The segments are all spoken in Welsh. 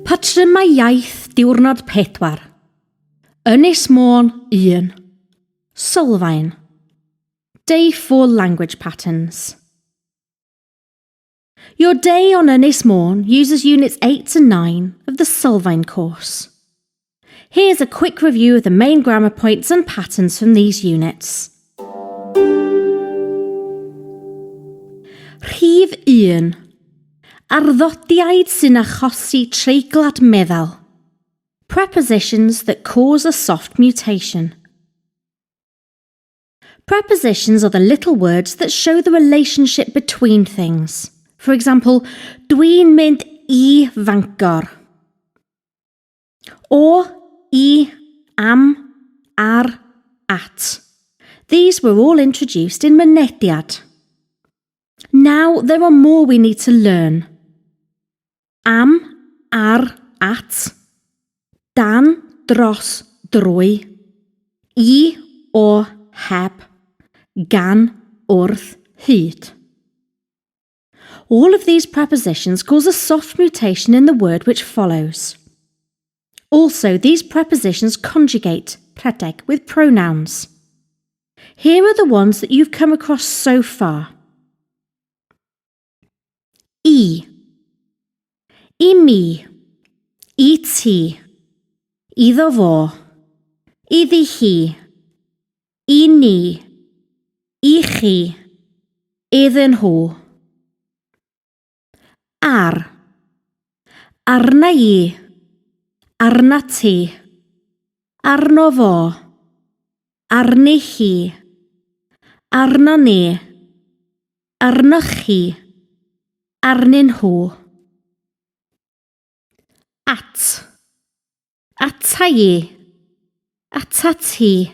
Patrymau Iaith Diwrnod 4. Ynys Môn 1. Sylfaen. Day 4 Language Patterns. Your day on Ynys Môn uses Units 8 to 9 of the Sylfaen course. Here's a quick review of the main grammar points and patterns from these units. Rhif 1. Arddodiad sy'n achosi treiglad meddal. Prepositions that cause a soft mutation. Prepositions are the little words that show the relationship between things. For example, dwi'n mynd I Fangor. Or I, am, ar, at. These were all introduced in mynediad. Now there are more we need to learn. Am, ar, at. Dan, dros, drwy. I, o, heb. Gan, wrth, hyd. All of these prepositions cause a soft mutation in the word which follows. Also, these prepositions conjugate, rhedeg, with pronouns. Here are the ones that you've come across so far. I mi, I ti, iddo fo, iddi hi, I ni, I chi, iddyn nhw. Ar, arna I, arna ti, arno fo, arni hi, arno ni, arnoch chi, arnyn nhw. At, ata I, ata ti,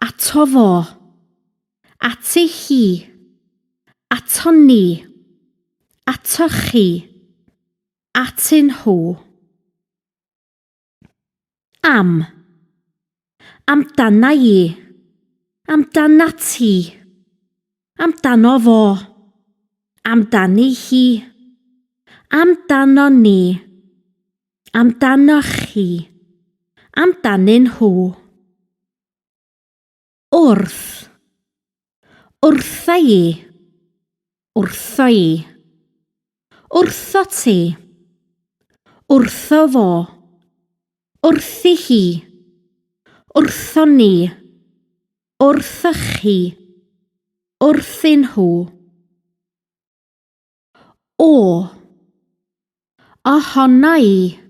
ato fo, ati hi, ato ni, ato chi, atyn nhw. Am, amdana I, amdana ti, amdano fo, amdani hi, amdano ni, amdano chi, amdanyn nhw. Wrth, wrtha I, wrtho I, wrtho ti, wrtho fo, wrthi hi, wrtho ni, wrthoch chi, wrthyn nhw. O, ohona I,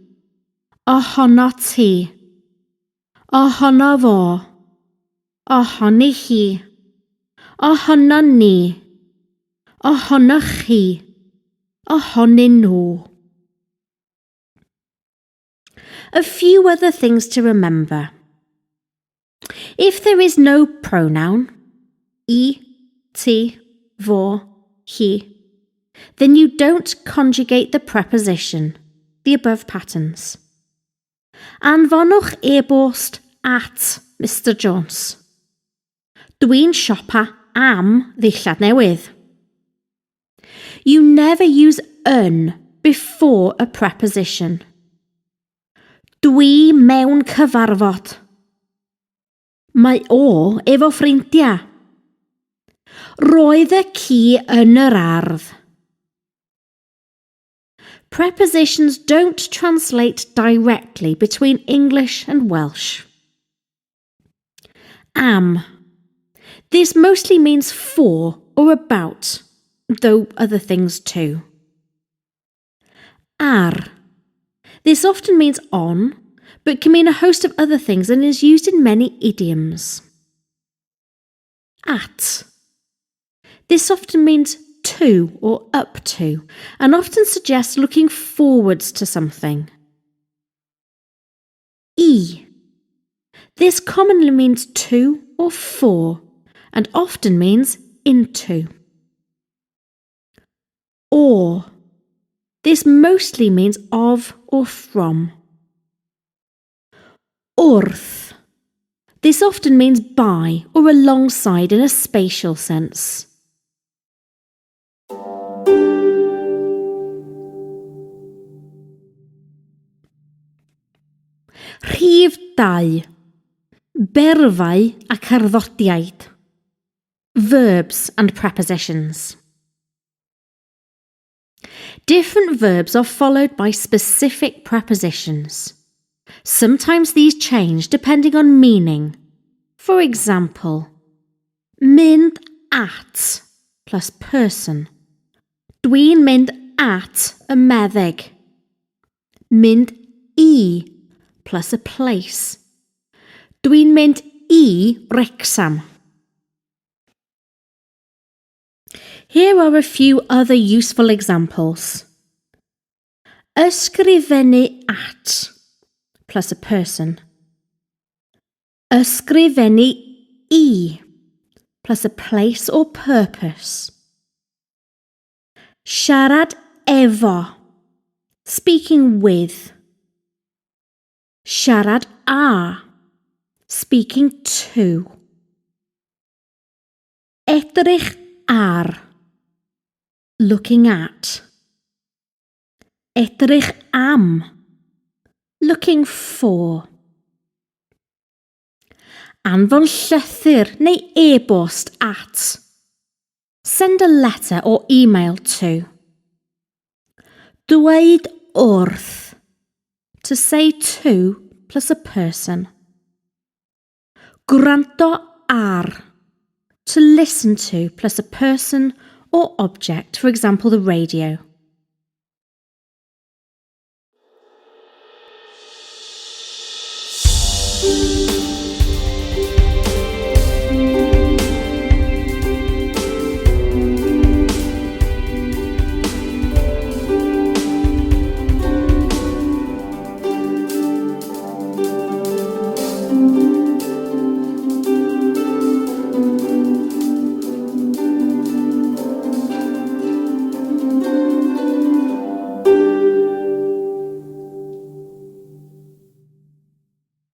ohono ti, ohono fo, ohoni hi, ohono ni, ohonoch chi, ohonyn nhw. A few other things to remember. If there is no pronoun, I, ti, fo, hi, then you don't conjugate the preposition, the above patterns. Anfonwch e-bost at Mr Jones. Dwi'n siopa am ddillad newydd. You never use yn before a preposition. Dwi mewn cyfarfod. Mae o efo ffrindiau. Roedd y ci yn yr ardd. Prepositions don't translate directly between English and Welsh. Am. This mostly means for or about, though other things too. Ar. This often means on, but can mean a host of other things and is used in many idioms. At. This often means to or up to, and often suggests looking forwards to something. I. This commonly means to or for, and often means into. Or. This mostly means of or from. Wrth. This often means by or alongside in a spatial sense. Rhif 2. Berfau a cerddoriaid. Verbs and prepositions. Different verbs are followed by specific prepositions. Sometimes these change depending on meaning. For example, mynd at plus person. Dwi'n mynd at a meddyg. Mynd I plus a place. Dwi'n mynd I Wrecsam. Here are a few other useful examples. Ysgrifennu at plus a person. Ysgrifennu I plus a place or purpose. Siarad efo, speaking with. Siarad a, speaking to. Edrych ar, looking at. Edrych am, looking for. Anfon llythyr neu e-bost at. Send a letter or email to. Dweud wrth, to say to plus a person. Gwrando ar, to listen to plus a person or object, for example the radio.